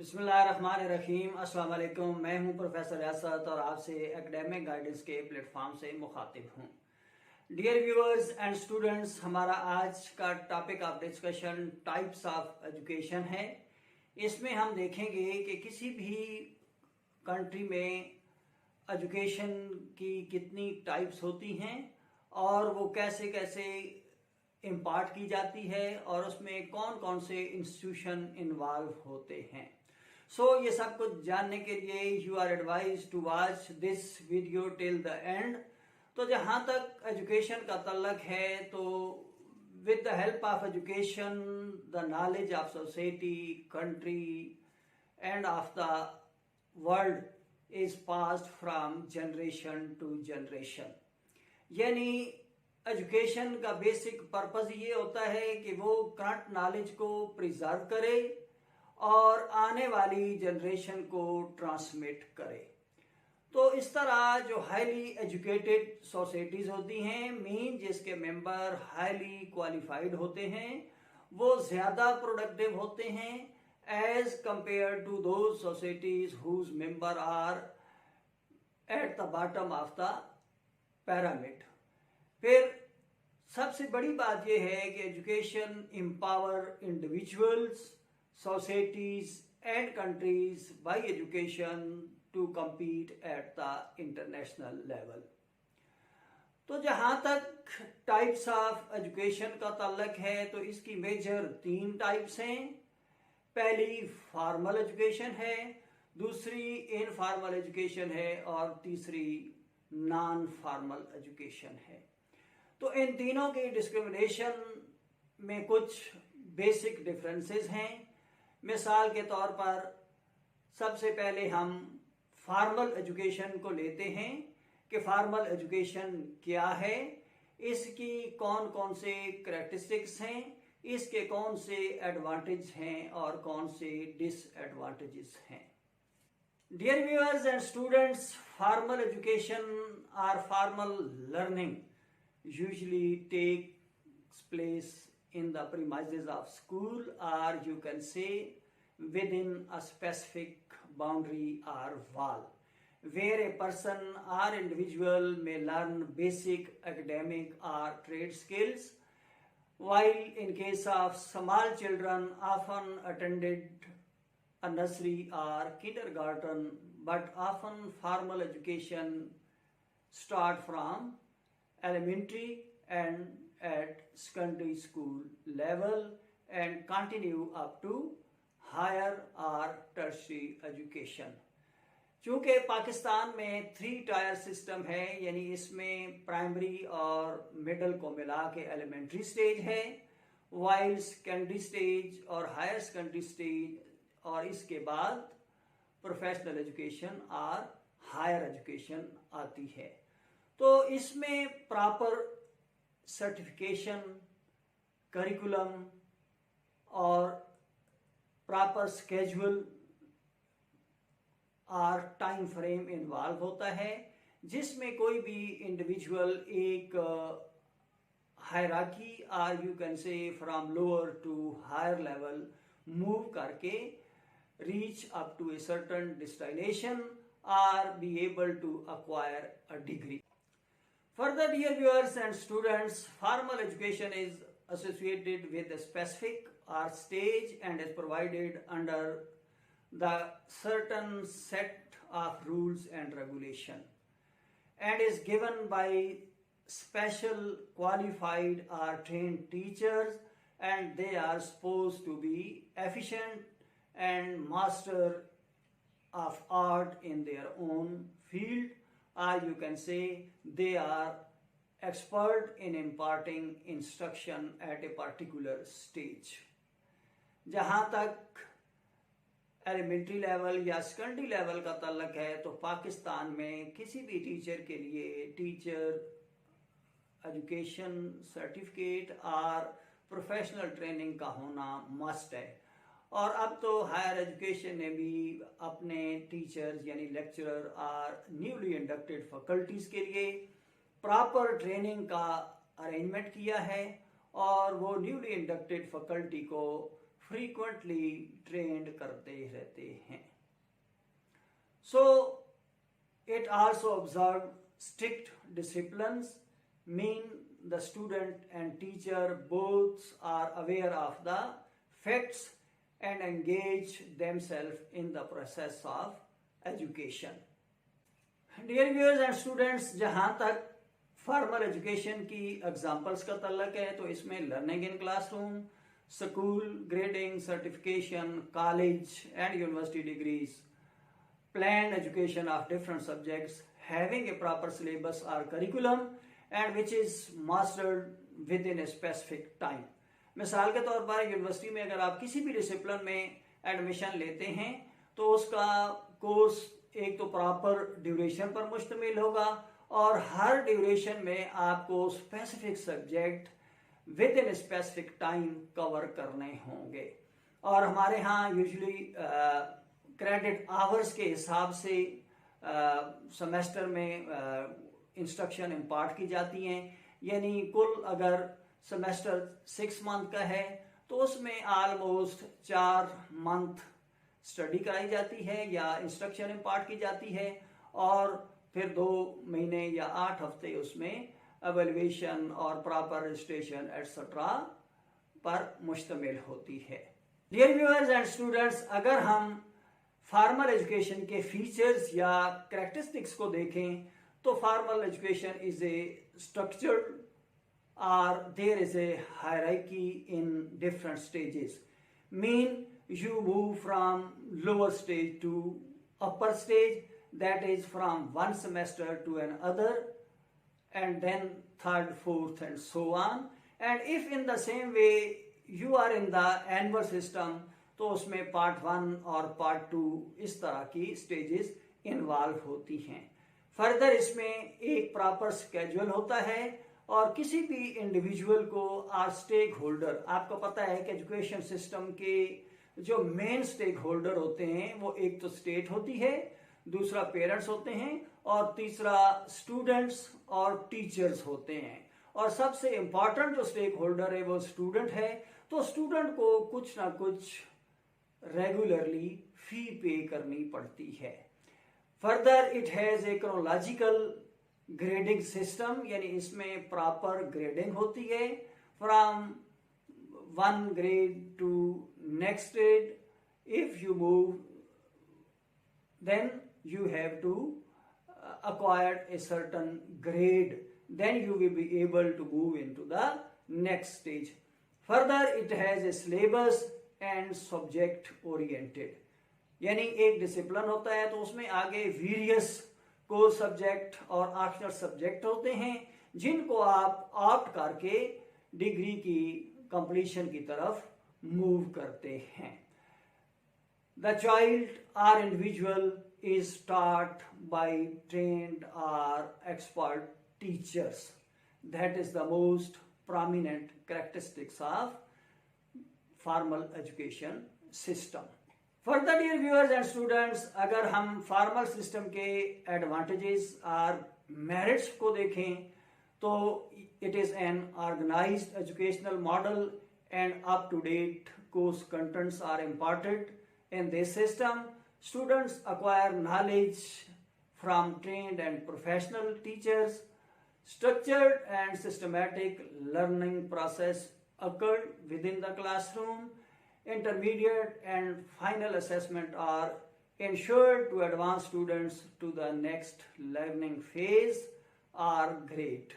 बिस्मिल्लाहिर्रहमानिर्रहीम। अस्सलाम वालेकुम। मैं हूं प्रोफेसर यासत और आपसे एकेडमिक गाइडेंस के प्लेटफॉर्म से मुखातिब हूं। डियर व्यूअर्स एंड स्टूडेंट्स, हमारा आज का topic of discussion types of education है। इसमें हम देखेंगे कि किसी भी कंट्री में एजुकेशन की कितनी टाइप्स होती हैं और वो कैसे कैसे इम्पार्ट की जाती है और उसमें कौन कौन से इंस्टीट्यूशन इन्वॉल्व होते हैं। ये सब कुछ जानने के लिए you are advise to watch this video till the end. तो जहाँ तक एजुकेशन का तल्लक है, तो with the help of education the knowledge of society, country and of the world is passed from generation to generation. यानी education का basic purpose ये होता है कि वो करंट नॉलेज को प्रिजर्व करे और आने वाली जनरेशन को ट्रांसमिट करे। तो इस तरह जो हाईली एजुकेटेड सोसाइटीज होती हैं, मीन जिसके मेंबर हाईली क्वालिफाइड होते हैं, वो ज्यादा प्रोडक्टिव होते हैं as compare to those societies whose member are at the bottom of the pyramid. फिर सबसे बड़ी बात यह है कि education empower individuals, societies and countries by education to compete at the international level. तो जहां तक टाइप्स ऑफ एजुकेशन का ताल्लुक है, तो इसकी मेजर 3 टाइप्स हैं। पहली फॉर्मल एजुकेशन है, दूसरी इनफॉर्मल एजुकेशन है और तीसरी नॉन फॉर्मल एजुकेशन है। तो इन तीनों की डिस्क्रिमिनेशन में कुछ बेसिक डिफरेंसेस हैं। मिसाल के तौर पर सबसे पहले हम फॉर्मल एजुकेशन को लेते हैं कि फॉर्मल एजुकेशन क्या है, इसकी कौन कौन से करैक्टरिस्टिक्स हैं, इसके कौन से एडवांटेज हैं और कौन से डिसएडवांटेजेस हैं। Dear viewers and students, formal education और formal learning usually takes place in the premises of school, or you can say within a specific boundary or wall, where a person or individual may learn basic academic or trade skills, while in case of small children often attended a nursery or kindergarten, but often formal education start from elementary and at secondary school level and continue up to higher or tertiary education। चूंकि पाकिस्तान में 3 tier system है, यानी इसमें primary और middle को मिला के elementary stage है, वाइल सेकेंडरी स्टेज और हायर सेकेंडरी स्टेज और इसके बाद प्रोफेशनल एजुकेशन और हायर एजुकेशन आती है। तो इसमें प्रॉपर सर्टिफिकेशन, करिकुलम और प्रॉपर स्केड्यूल और टाइम फ्रेम इन्वॉल्व होता है, जिसमें कोई भी इंडिविजुअल एक हायरार्की और you can say from lower to higher level move करके reach up to a certain destination और be able to acquire a degree. Further, dear viewers and students, formal education is associated with a specific or stage and is provided under the certain set of rules and regulation and is given by special qualified or trained teachers, and they are supposed to be efficient and master of art in their own field, or you can say they are expert in imparting instruction at a particular stage। जहाँ तक elementary level या secondary level का ताल्लुक है, तो पाकिस्तान में किसी भी टीचर के लिए टीचर एजुकेशन सर्टिफिकेट और प्रोफेशनल ट्रेनिंग का होना मस्ट है। और अब तो हायर एजुकेशन ने भी अपने टीचर्स यानी लेक्चरर और न्यूली इंडक्टेड फैकल्टीज के लिए प्रॉपर ट्रेनिंग का अरेंजमेंट किया है और वो न्यूली इंडक्टेड फैकल्टी को फ्रीक्वेंटली ट्रेंड करते रहते हैं. सो it also observed strict disciplines, mean the student and teacher both are aware of the facts and engage themselves in the process of education. Dear viewers and students, जहाँ तक formal education की examples का तल्लक है तो इसमें learning in classroom, school, grading, certification, college and university degrees, planned education of different subjects, having a proper syllabus or curriculum and which is mastered within a specific time. मिसाल के तौर पर यूनिवर्सिटी में अगर आप किसी भी डिसिप्लिन में एडमिशन लेते हैं तो उसका कोर्स एक तो प्रॉपर ड्यूरेशन पर मुश्तमिल होगा और हर ड्यूरेशन में आपको specific subject with in specific time cover करने होंगे. और हमारे यहाँ यूजुअली क्रेडिट आवर्स के हिसाब से सेमेस्टर में इंस्ट्रक्शन इम्पार्ट की जाती हैं. यानी कुल अगर सेमेस्टर 6 मंथ का है तो उसमें ऑलमोस्ट 4 मंथ स्टडी कराई जाती है या इंस्ट्रक्शन इम्पार्ट की जाती है और फिर 2 महीने या 8 हफ्ते उसमें एवेल्युएशन और प्रॉपर रजिस्ट्रेशन एटसेट्रा पर मुश्तमिल होती है. डियर व्यूअर्स एंड स्टूडेंट्स, अगर हम फॉर्मल एजुकेशन के फीचर्स या कैरेक्टरिस्टिक्स को देखें तो formal education is a structured और there is a hierarchy in different stages. Mean you move from lower stage to upper stage, that is from one semester to another and then third, fourth and so on. And if in the same way you are in the annual system तो उसमें part 1 और part 2 इस तरह की stages involve होती हैं. Further इसमें एक प्रॉपर स्केड्यूल होता है और किसी भी इंडिविजुअल को और स्टेक होल्डर, आपको पता है कि एजुकेशन सिस्टम के जो मेन स्टेक होल्डर होते हैं वो एक तो स्टेट होती है, दूसरा पेरेंट्स होते हैं और तीसरा स्टूडेंट्स और टीचर्स होते हैं. और सबसे इंपॉर्टेंट जो स्टेक होल्डर है वो स्टूडेंट है. तो स्टूडेंट को कुछ ना कुछ रेगुलरली फी पे करनी पड़ती है. Further it has a chronological grading system, यानी इसमें प्रॉपर ग्रेडिंग होती है from 1 grade to next grade. If you move, then you have to acquire a certain grade, then you will be able to move into the next stage. Further, it has a syllabus and subject oriented, यानी एक discipline होता है तो उसमें आगे various core subject और optional subject होते हैं जिनको आप ऑप्ट करके डिग्री की कंप्लीशन की तरफ मूव करते हैं. द चाइल्ड और individual is taught by trained or expert teachers. That is the most prominent characteristics of formal education system. Further, dear viewers and students, अगर हम formal system के advantages और merits को देखें तो it is an organized educational model and up-to-date course contents are imparted in this system. Students acquire knowledge from trained and professional teachers. Structured and systematic learning process occurred within the classroom. Intermediate and final assessment are ensured to advance students to the next learning phase or grade.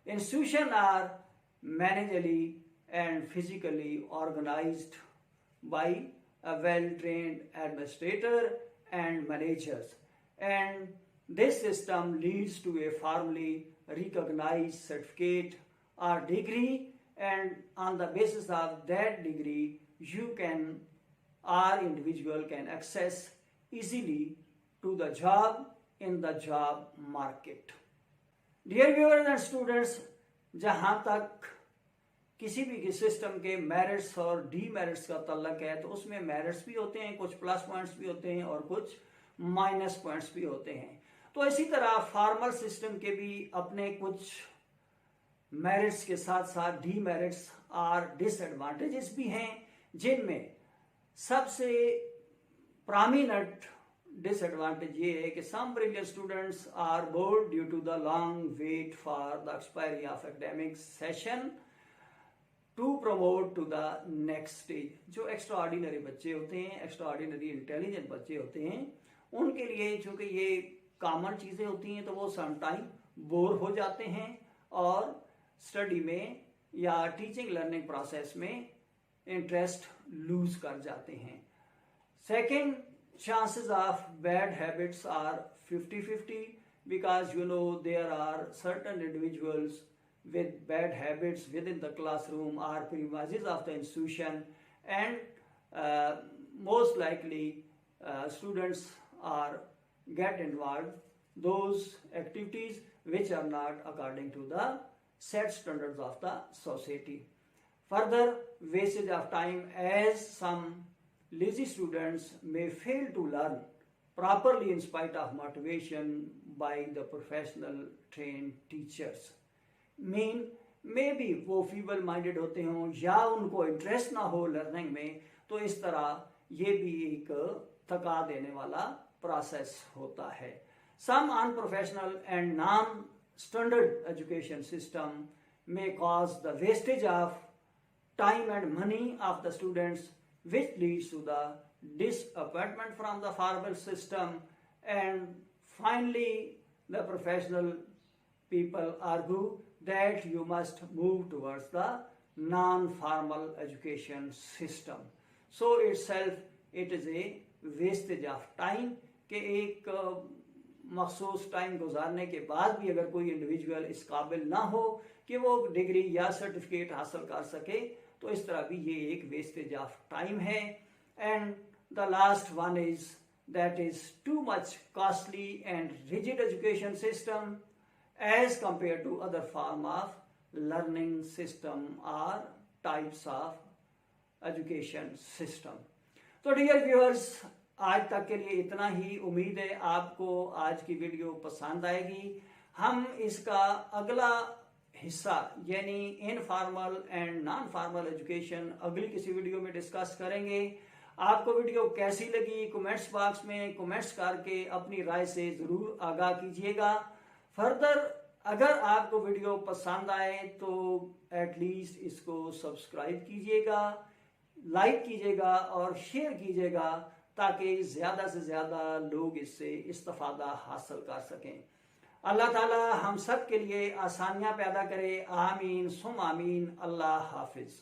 Institutions are managerially and physically organized by a well-trained administrator and managers, and this system leads to a formally recognized certificate or degree, and on the basis of that degree you can or individual can access easily to the job in the job market. Dear viewers and students, जहाँ तक किसी भी system के merits और demerits का तल्लक है तो उसमें मेरिट्स भी होते हैं, कुछ प्लस पॉइंट्स भी होते हैं और कुछ माइनस पॉइंट्स भी होते हैं. तो इसी तरह फॉर्मल सिस्टम के भी अपने कुछ मेरिट्स के साथ साथ डीमेरिट्स और डिसएडवांटेजेस भी हैं. जिनमें सबसे prominent disadvantage ये है कि some brilliant students are bored due to the long wait for the expiry of academic session to promote to the next stage. जो extraordinary बच्चे होते हैं, extraordinary intelligent बच्चे होते हैं, उनके लिए चूंकि ये कॉमन चीज़ें होती हैं तो वो समटाइम बोर हो जाते हैं और स्टडी में या टीचिंग लर्निंग प्रोसेस में इंटरेस्ट लूज कर जाते हैं. Second, chances of bad habits are 50-50 because there are certain individuals with bad habits within the classroom or premises of the institution, and most likely students are get involved those activities which are not according to the set standards of the society. Further, wastage of time as some lazy students may fail to learn properly in spite of motivation by the professional trained teachers. Maybe वो feeble minded होते हों या उनको interest ना हो learning में, तो इस तरह ये भी एक थका देने वाला प्रोसेस होता है. Some unprofessional and non-standard education system may cause the wastage of time and money of the students, which leads to the disappointment from the formal system. And finally, the professional people argue that you must move towards the non-formal education system. So itself, it is a wastage of time कि एक मखसूस time गुजारने के बाद भी अगर कोई individual इस काबिल ना हो कि वो डिग्री या सर्टिफिकेट हासिल कर सके, तो इस तरह भी ये एक वेस्टेज ऑफ टाइम है. And the last one is that is too much costly and rigid education system as compare to other form of learning system और टाइप्स ऑफ एजुकेशन सिस्टम. तो डियर व्यूअर्स, आज तक के लिए इतना ही. उम्मीद है आपको आज की वीडियो पसंद आएगी. हम इसका अगला हिस्सा यानी informal and non formal education अगली किसी वीडियो में डिस्कस करेंगे. आपको वीडियो कैसी लगी कमेंट्स बॉक्स में कमेंट्स करके अपनी राय से ज़रूर आगाह कीजिएगा. फर्दर अगर आपको वीडियो पसंद आए तो एटलीस्ट इसको सब्सक्राइब कीजिएगा, लाइक कीजिएगा और शेयर कीजिएगा ताकि ज़्यादा से ज़्यादा लोग इससे इस्तिफ़ादा हासिल कर सकें. अल्लाह ताला हम सब के लिए आसानियाँ पैदा करे. आमीन सुम आमीन. अल्लाह हाफिज़.